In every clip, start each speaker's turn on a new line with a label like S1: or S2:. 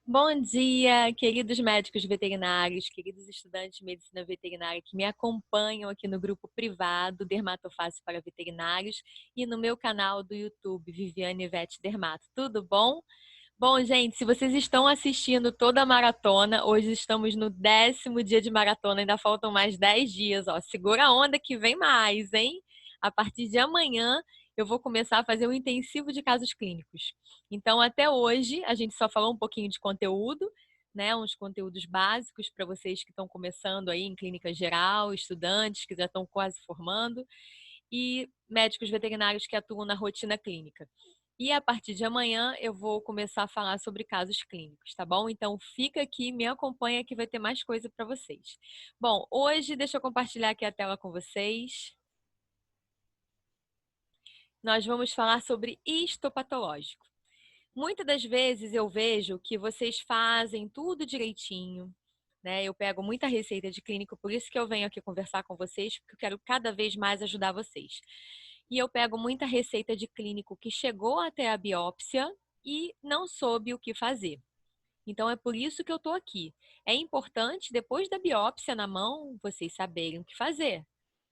S1: Bom dia, queridos médicos veterinários, queridos estudantes de medicina veterinária que me acompanham aqui no grupo privado Dermatofácil para Veterinários e no meu canal do YouTube, Viviane Vet Dermato. Tudo bom? Bom, gente, se vocês estão assistindo toda a maratona, hoje estamos no 10º dia de maratona, ainda faltam mais 10 dias, ó. Segura a onda que vem mais, hein? A partir de amanhã eu vou começar a fazer um intensivo de casos clínicos. Então, até hoje, a gente só falou um pouquinho de conteúdo, né? Uns conteúdos básicos para vocês que estão começando aí em clínica geral, estudantes que já estão quase formando, e médicos veterinários que atuam na rotina clínica. E a partir de amanhã eu vou começar a falar sobre casos clínicos, tá bom? Então fica aqui, me acompanha que vai ter mais coisa para vocês. Bom, hoje deixa eu compartilhar aqui a tela com vocês. Nós vamos falar sobre histopatológico. Muitas das vezes eu vejo que vocês fazem tudo direitinho, né? Eu pego muita receita de clínico, por isso que eu venho aqui conversar com vocês, porque eu quero cada vez mais ajudar vocês. E eu pego muita receita de clínico que chegou até a biópsia e não soube o que fazer. Então é por isso que eu estou aqui. É importante, depois da biópsia na mão, vocês saberem o que fazer,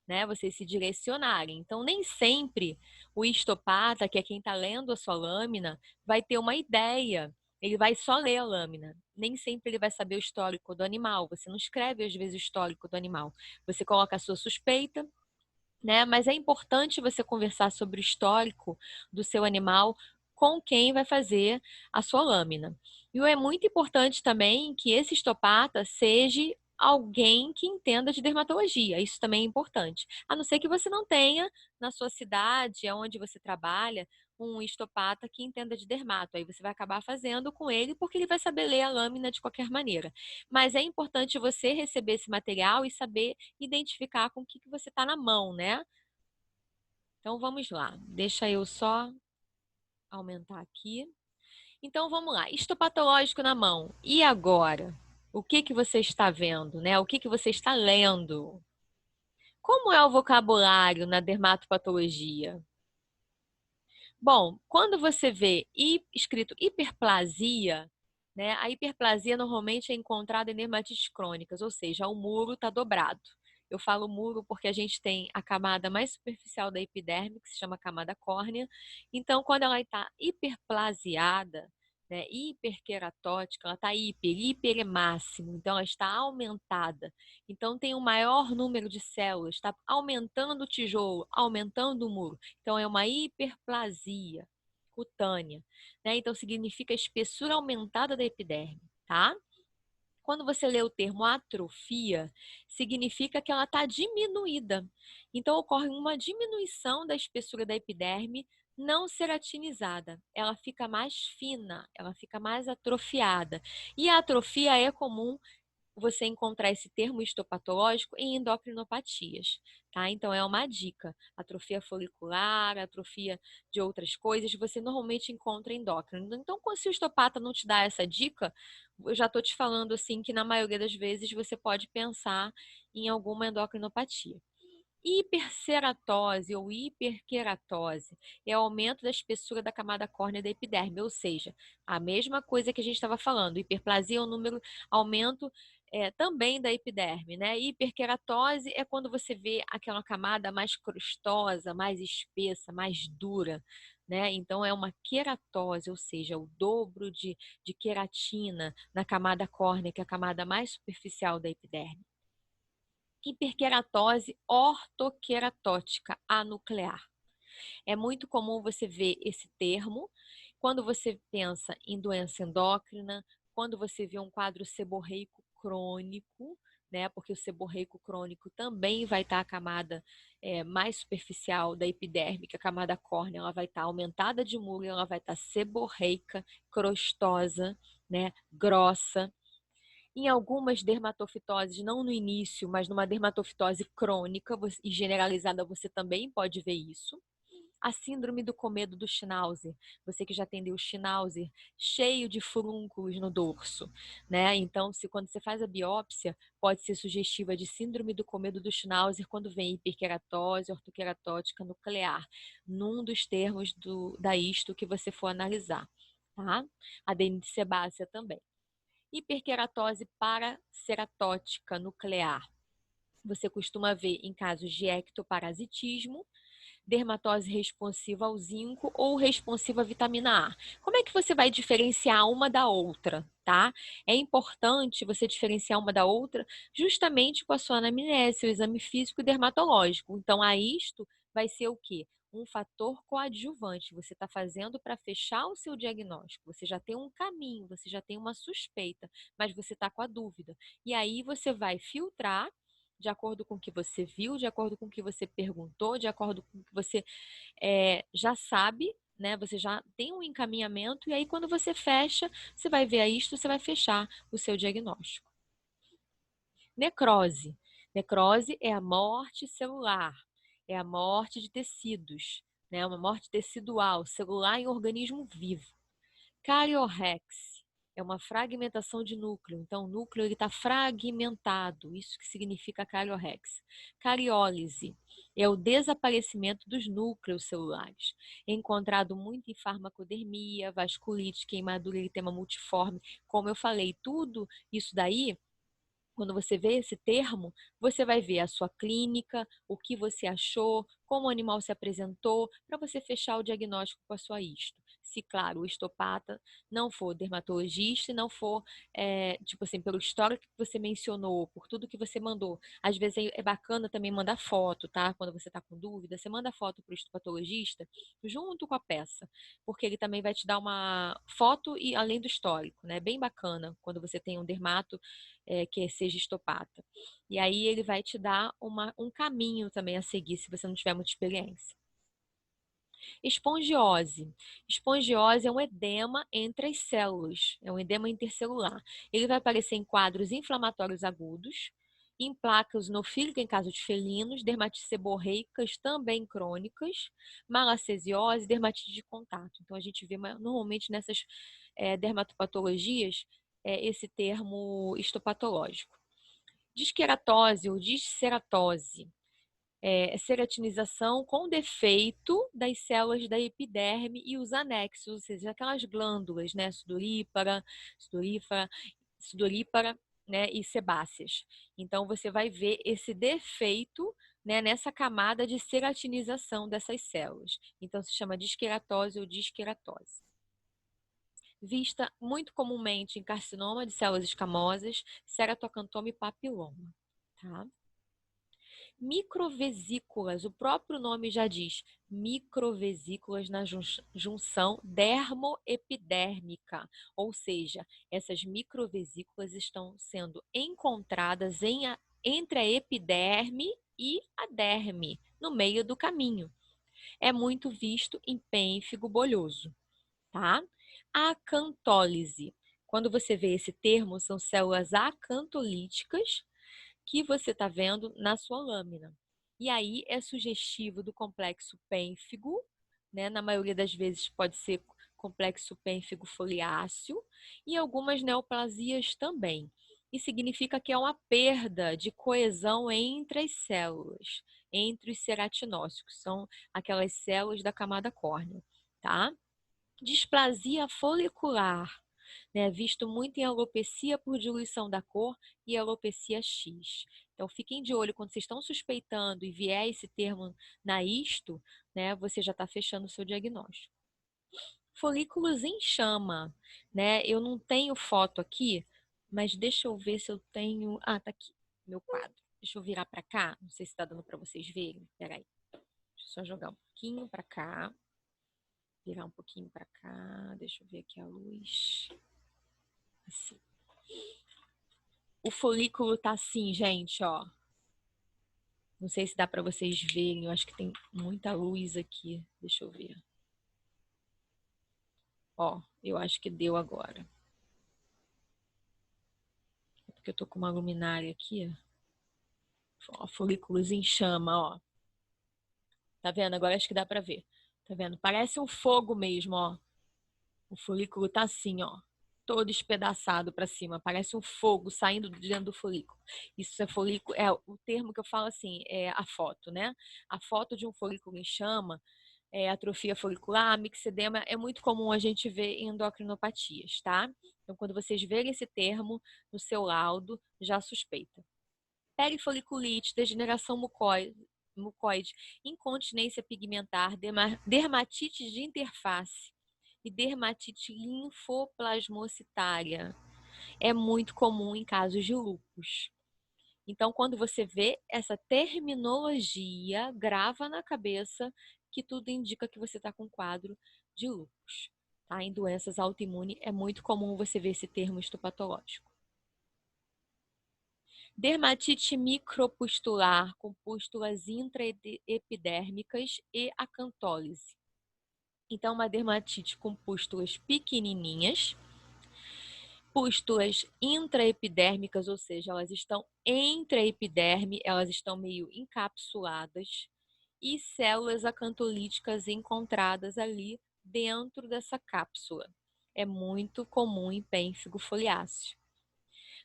S1: né? Vocês se direcionarem. Então, nem sempre o histopata, que é quem está lendo a sua lâmina, vai ter uma ideia. Ele vai só ler a lâmina. Nem sempre ele vai saber o histórico do animal. Você não escreve, às vezes, o histórico do animal. Você coloca a sua suspeita, né? Mas é importante você conversar sobre o histórico do seu animal com quem vai fazer a sua lâmina. E é muito importante também que esse histopata seja alguém que entenda de dermatologia. Isso também é importante. A não ser que você não tenha na sua cidade, onde você trabalha, um histopata que entenda de dermato. Aí você vai acabar fazendo com ele porque ele vai saber ler a lâmina de qualquer maneira. Mas é importante você receber esse material e saber identificar com o que você está na mão, né? Então vamos lá. Deixa eu só aumentar aqui. Então vamos lá. Histopatológico na mão. E agora? O que você está vendo, né? O que você está lendo? Como é o vocabulário na dermatopatologia? Bom, quando você vê escrito hiperplasia, né? A hiperplasia normalmente é encontrada em dermatites crônicas, ou seja, o muro está dobrado. Eu falo muro porque a gente tem a camada mais superficial da epiderme, que se chama camada córnea. Então, quando ela está hiperplasiada, né, hiperqueratótica, ela está hiper é máximo, então ela está aumentada. Então, tem um maior número de células, está aumentando o tijolo, aumentando o muro. Então, é uma hiperplasia cutânea, né? Então, significa espessura aumentada da epiderme, tá? Quando você lê o termo atrofia, significa que ela está diminuída. Então, ocorre uma diminuição da espessura da epiderme não ceratinizada. Ela fica mais fina, ela fica mais atrofiada. E a atrofia é comum você encontrar esse termo histopatológico em endocrinopatias, tá? Então é uma dica. Atrofia folicular, atrofia de outras coisas, você normalmente encontra endócrino. Então, se o histopata não te dá essa dica, eu já estou te falando assim que na maioria das vezes você pode pensar em alguma endocrinopatia. Hiperceratose ou hiperqueratose é o aumento da espessura da camada córnea da epiderme, ou seja, a mesma coisa que a gente estava falando. Hiperplasia é o número, aumento também da epiderme, né? Hiperqueratose é quando você vê aquela camada mais crustosa, mais espessa, mais dura, né? Então é uma queratose, ou seja, o dobro de queratina na camada córnea, que é a camada mais superficial da epiderme. Hiperqueratose ortoqueratótica anuclear. É muito comum você ver esse termo quando você pensa em doença endócrina, quando você vê um quadro seborreico crônico, né? Porque o seborreico crônico também vai estar a camada mais superficial da epiderme, que a camada córnea, ela vai estar aumentada de muro, ela vai estar seborreica, crostosa, né? Grossa. Em algumas dermatofitoses, não no início, mas numa dermatofitose crônica e generalizada, você também pode ver isso. A síndrome do comedo do Schnauzer, você que já atendeu o Schnauzer, cheio de furúnculos no dorso, né? Então, quando você faz a biópsia, pode ser sugestiva de síndrome do comedo do Schnauzer quando vem hiperqueratose ortoqueratótica nuclear, num dos termos da histo que você for analisar, tá? A adenite sebácea também. Hiperqueratose paraceratótica nuclear. Você costuma ver em casos de ectoparasitismo, dermatose responsiva ao zinco ou responsiva à vitamina A. Como é que você vai diferenciar uma da outra, tá? É importante você diferenciar uma da outra justamente com a sua anamnese, seu exame físico e dermatológico. Então, a isto vai ser o quê? Um fator coadjuvante. Você está fazendo para fechar o seu diagnóstico. Você já tem um caminho, você já tem uma suspeita, mas você está com a dúvida. E aí você vai filtrar de acordo com o que você viu, de acordo com o que você perguntou, de acordo com o que você já sabe, né? Você já tem um encaminhamento, e aí quando você fecha, você vai ver isto, você vai fechar o seu diagnóstico. Necrose. Necrose é a morte celular, é a morte de tecidos, né? Uma morte tecidual, celular em organismo vivo. Cariorrex é uma fragmentação de núcleo. Então, o núcleo está fragmentado. Isso que significa cariorrex. Cariólise é o desaparecimento dos núcleos celulares. É encontrado muito em farmacodermia, vasculite, queimadura, eritema multiforme. Como eu falei, tudo isso daí, quando você vê esse termo, você vai ver a sua clínica, o que você achou, como o animal se apresentou, para você fechar o diagnóstico com a sua histo. Se, claro, o histopata não for dermatologista e não for, tipo assim, pelo histórico que você mencionou, por tudo que você mandou. Às vezes é bacana também mandar foto, tá? Quando você está com dúvida, você manda foto para o histopatologista junto com a peça, porque ele também vai te dar uma foto e além do histórico, né? Bem bacana quando você tem um dermato que seja histopata. E aí ele vai te dar um caminho também a seguir, se você não tiver muita experiência. Espongiose. Espongiose é um edema entre as células, é um edema intercelular. Ele vai aparecer em quadros inflamatórios agudos, em placas eosinofílicas em caso de felinos, dermatites seborreicas também crônicas, malacesiose, dermatite de contato. Então a gente vê normalmente nessas dermatopatologias esse termo histopatológico. Disqueratose ou disceratose ceratinização com defeito das células da epiderme e os anexos, ou seja, aquelas glândulas, né, sudorípara, né, e sebáceas. Então, você vai ver esse defeito, né, nessa camada de ceratinização dessas células. Então, se chama disqueratose ou disqueratose. Vista muito comumente em carcinoma de células escamosas, ceratocantoma e papiloma, tá? Microvesículas, o próprio nome já diz, microvesículas na junção dermoepidérmica, ou seja, essas microvesículas estão sendo encontradas entre a epiderme e a derme, no meio do caminho. É muito visto em pênfigo bolhoso, tá? Acantólise. Quando você vê esse termo, são células acantolíticas que você está vendo na sua lâmina. E aí é sugestivo do complexo pênfigo, né? Na maioria das vezes pode ser complexo pênfigo foliáceo e algumas neoplasias também. E significa que é uma perda de coesão entre as células, entre os ceratinócitos, são aquelas células da camada córnea, tá? Displasia folicular, né, visto muito em alopecia por diluição da cor e alopecia X. Então, fiquem de olho quando vocês estão suspeitando e vier esse termo na histo, né, você já está fechando o seu diagnóstico. Folículos em chama, né? Eu não tenho foto aqui, mas deixa eu ver se eu tenho. Ah, tá aqui, meu quadro. Deixa eu virar para cá, não sei se está dando para vocês verem. Peraí, deixa eu só jogar um pouquinho para cá. Virar um pouquinho para cá, deixa eu ver aqui a luz. Assim. O folículo tá assim, gente, ó. Não sei se dá para vocês verem, eu acho que tem muita luz aqui. Deixa eu ver. Ó, eu acho que deu agora. É porque eu tô com uma luminária aqui, ó. Folículos em chama, ó. Tá vendo? Agora acho que dá para ver. Tá vendo? Parece um fogo mesmo, ó. O folículo tá assim, ó, todo espedaçado para cima, parece um fogo saindo de dentro do folículo. Isso é folículo, é o termo que eu falo assim, é a foto, né? A foto de um folículo em chama atrofia folicular, mixedema, é muito comum a gente ver em endocrinopatias, tá? Então, quando vocês verem esse termo no seu laudo, já suspeita. Perifoliculite, degeneração mucoide, incontinência pigmentar, dermatite de interface e dermatite linfoplasmocitária. É muito comum em casos de lúpus. Então, quando você vê essa terminologia, grava na cabeça que tudo indica que você está com quadro de lúpus. Tá? Em doenças autoimunes, é muito comum você ver esse termo histopatológico. Dermatite micropustular, com pústulas intraepidérmicas e acantólise. Então, uma dermatite com pústulas pequenininhas, pústulas intraepidérmicas, ou seja, elas estão entre a epiderme, elas estão meio encapsuladas, e células acantolíticas encontradas ali dentro dessa cápsula. É muito comum em pênfigo foliáceo.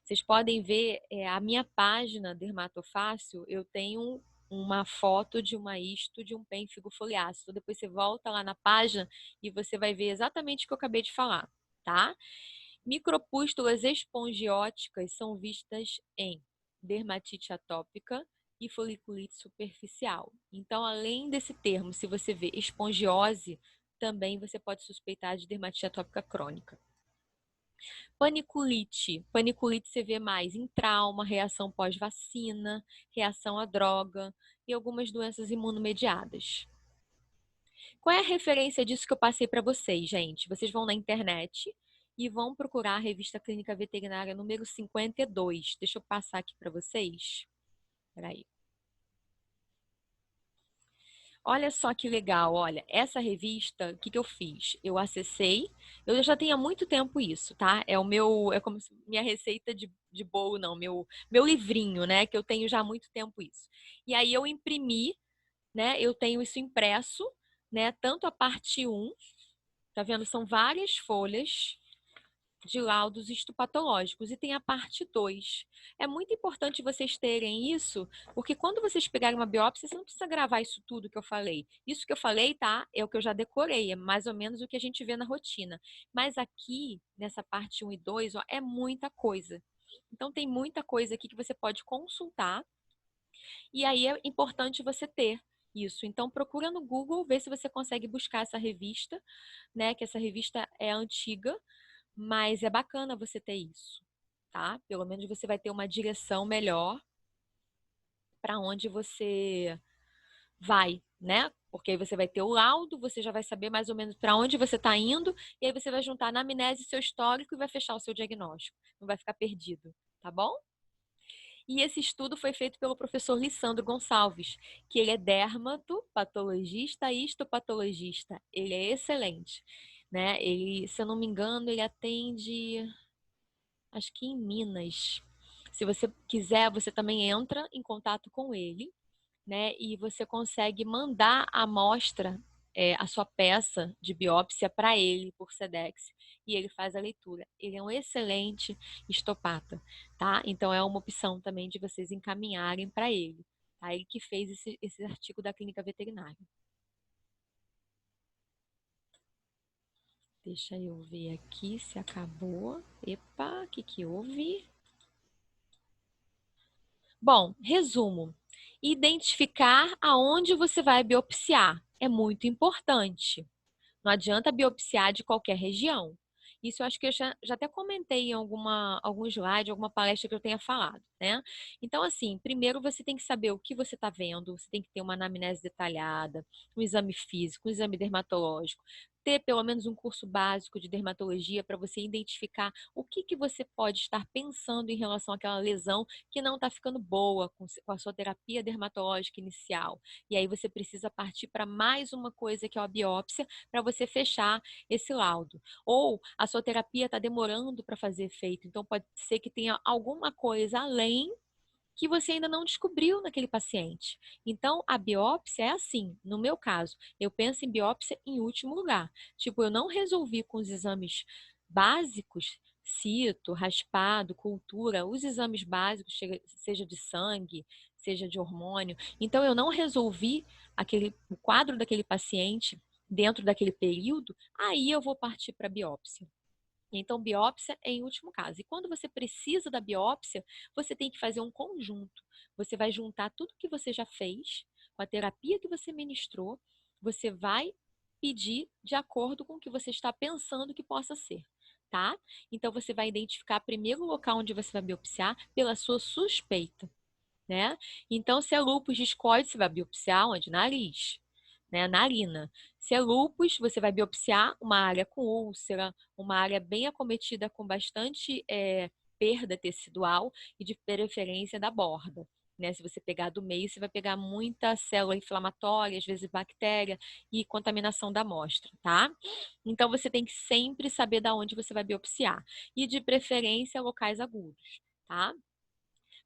S1: Vocês podem ver a minha página Dermatofácil, eu tenho uma foto de uma histo de um pênfigo foliáceo. Então, depois você volta lá na página e você vai ver exatamente o que eu acabei de falar, tá? Micropústulas espongióticas são vistas em dermatite atópica e foliculite superficial. Então, além desse termo, se você vê espongiose, também você pode suspeitar de dermatite atópica crônica. Paniculite. Paniculite você vê mais em trauma, reação pós-vacina, reação à droga e algumas doenças imunomediadas. Qual é a referência disso que eu passei para vocês, gente? Vocês vão na internet e vão procurar a Revista Clínica Veterinária número 52. Deixa eu passar aqui para vocês. Peraí. Olha só que legal, olha, essa revista, o que que eu fiz? Eu acessei, eu já tenho há muito tempo isso, tá? É como se minha receita de bolo, não, meu livrinho, né? Que eu tenho já há muito tempo isso. E aí eu imprimi, né? Eu tenho isso impresso, né? Tanto a parte um, tá vendo? São várias folhas de laudos histopatológicos e tem a parte 2. É muito importante vocês terem isso, porque quando vocês pegarem uma biópsia, você não precisa gravar isso tudo que eu falei. Isso que eu falei, tá? É o que eu já decorei, é mais ou menos o que a gente vê na rotina. Mas aqui, nessa parte 1 e 2, ó, é muita coisa. Então tem muita coisa aqui que você pode consultar e aí é importante você ter isso. Então procura no Google, ver se você consegue buscar essa revista, né? Que essa revista é antiga, mas é bacana você ter isso, tá? Pelo menos você vai ter uma direção melhor para onde você vai, né? Porque aí você vai ter o laudo, você já vai saber mais ou menos para onde você está indo, e aí você vai juntar na anamnese seu histórico e vai fechar o seu diagnóstico. Não vai ficar perdido, tá bom? E esse estudo foi feito pelo professor Lissandro Gonçalves, que ele é dermatopatologista e histopatologista. Ele é excelente, né? Ele, se eu não me engano, ele atende acho que em Minas. Se você quiser, você também entra em contato com ele, né? E você consegue mandar a amostra, a sua peça de biópsia para ele por SEDEX e ele faz a leitura. Ele é um excelente histopata, tá? Então é uma opção também de vocês encaminharem para ele. Tá? Ele que fez esse artigo da clínica veterinária. Deixa eu ver aqui se acabou. Epa, o que que houve? Bom, resumo. Identificar aonde você vai biopsiar é muito importante. Não adianta biopsiar de qualquer região. Isso eu acho que eu já até comentei em algum slide, alguma palestra que eu tenha falado, né? Então, assim, primeiro você tem que saber o que você está vendo, você tem que ter uma anamnese detalhada, um exame físico, um exame dermatológico, ter pelo menos um curso básico de dermatologia para você identificar o que que você pode estar pensando em relação àquela lesão que não está ficando boa com a sua terapia dermatológica inicial. E aí você precisa partir para mais uma coisa que é a biópsia para você fechar esse laudo. Ou a sua terapia está demorando para fazer efeito, então pode ser que tenha alguma coisa além que você ainda não descobriu naquele paciente. Então, a biópsia é assim, no meu caso, eu penso em biópsia em último lugar. Tipo, eu não resolvi com os exames básicos, cito, raspado, cultura, os exames básicos, seja de sangue, seja de hormônio. Então, eu não resolvi o quadro daquele paciente dentro daquele período, aí eu vou partir para a biópsia. Então, biópsia é em último caso. E quando você precisa da biópsia, você tem que fazer um conjunto. Você vai juntar tudo que você já fez, com a terapia que você ministrou, você vai pedir de acordo com o que você está pensando que possa ser, tá? Então, você vai identificar primeiro o local onde você vai biopsiar pela sua suspeita, né? Então, se é lúpus discoide, você vai biopsiar onde? Nariz, né? Narina. Se é lúpus, você vai biopsiar uma área com úlcera, uma área bem acometida com bastante perda tecidual e de preferência da borda. Né? Se você pegar do meio, você vai pegar muita célula inflamatória, às vezes bactéria e contaminação da amostra, tá? Então, você tem que sempre saber da onde você vai biopsiar. E de preferência, locais agudos, tá?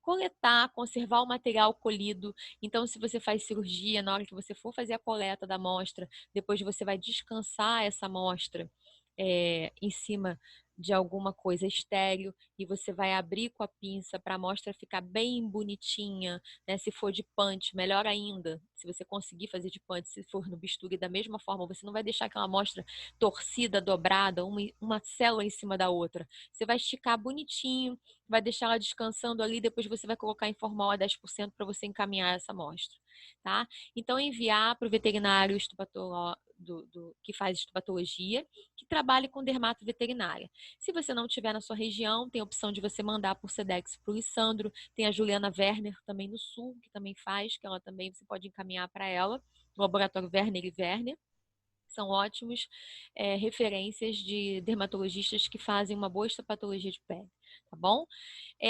S1: Coletar, conservar o material colhido. Então, se você faz cirurgia, na hora que você for fazer a coleta da amostra, depois você vai descansar essa amostra em cima de alguma coisa estéril e você vai abrir com a pinça para a amostra ficar bem bonitinha, né? Se for de punch, melhor ainda. Se você conseguir fazer de punch, se for no bisturi da mesma forma, você não vai deixar aquela amostra torcida, dobrada, uma célula em cima da outra. Você vai esticar bonitinho, vai deixar ela descansando ali, depois você vai colocar em formal a 10% para você encaminhar essa amostra, tá? Então, enviar para o veterinário que faz histopatologia, que trabalhe com dermato veterinária. Se você não tiver na sua região, tem a opção de você mandar por Sedex para o Lissandro, tem a Juliana Werner também no Sul, que também faz, que ela também você pode encaminhar para ela, o laboratório Werner e Werner. São ótimos referências de dermatologistas que fazem uma boa histopatologia de pele, tá bom?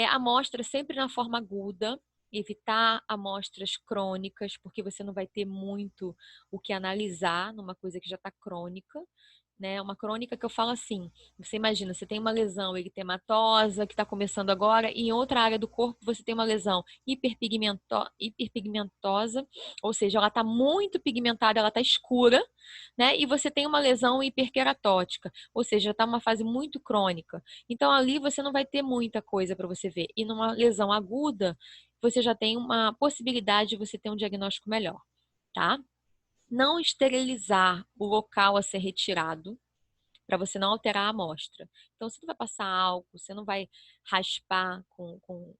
S1: Amostra sempre na forma aguda, evitar amostras crônicas, porque você não vai ter muito o que analisar numa coisa que já está crônica, né? Uma crônica que eu falo assim, você imagina, você tem uma lesão eritematosa que está começando agora, e em outra área do corpo você tem uma lesão hiperpigmentosa, ou seja, ela está muito pigmentada, ela está escura, né? E você tem uma lesão hiperqueratótica, ou seja, está uma fase muito crônica. Então ali você não vai ter muita coisa para você ver. E numa lesão aguda, você já tem uma possibilidade de você ter um diagnóstico melhor, tá? Não esterilizar o local a ser retirado, para você não alterar a amostra. Então, você não vai passar álcool, você não vai raspar com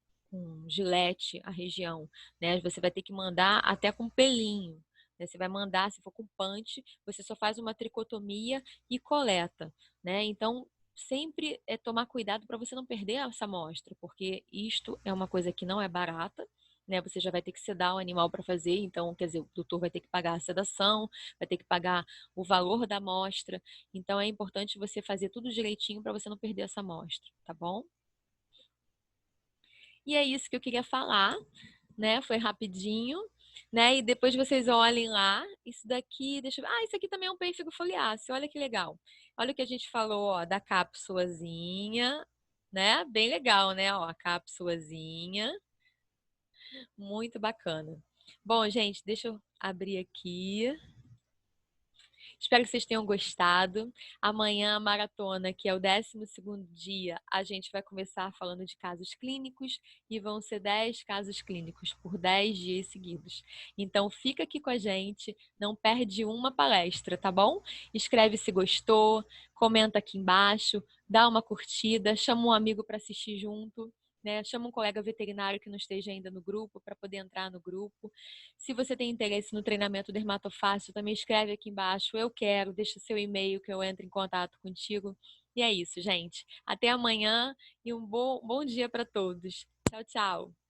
S1: gilete a região, né? Você vai ter que mandar até com pelinho. Né? Você vai mandar, se for com punch, você só faz uma tricotomia e coleta, né? Então, sempre tomar cuidado para você não perder essa amostra, porque isto é uma coisa que não é barata, né? Você já vai ter que sedar o animal para fazer, então, quer dizer, o doutor vai ter que pagar a sedação, vai ter que pagar o valor da amostra. Então, é importante você fazer tudo direitinho para você não perder essa amostra, tá bom? E é isso que eu queria falar, né? Foi rapidinho, né? E depois vocês olhem lá, isso daqui, deixa eu ver. Ah, isso aqui também é um pêssego foliáceo, olha que legal. Olha o que a gente falou, ó, da cápsulazinha, né? Bem legal, né? Ó, a cápsulazinha, muito bacana. Bom, gente, deixa eu abrir aqui. Espero que vocês tenham gostado. Amanhã, a maratona, que é o 12º dia, a gente vai começar falando de casos clínicos e vão ser 10 casos clínicos por 10 dias seguidos. Então, fica aqui com a gente, não perde uma palestra, tá bom? Escreve se gostou, comenta aqui embaixo, dá uma curtida, chama um amigo para assistir junto. Né? Chama um colega veterinário que não esteja ainda no grupo para poder entrar no grupo. Se você tem interesse no treinamento dermatofácil, também escreve aqui embaixo. Eu quero, deixa seu e-mail que eu entro em contato contigo. E é isso, gente. Até amanhã e um bom dia para todos. Tchau, tchau.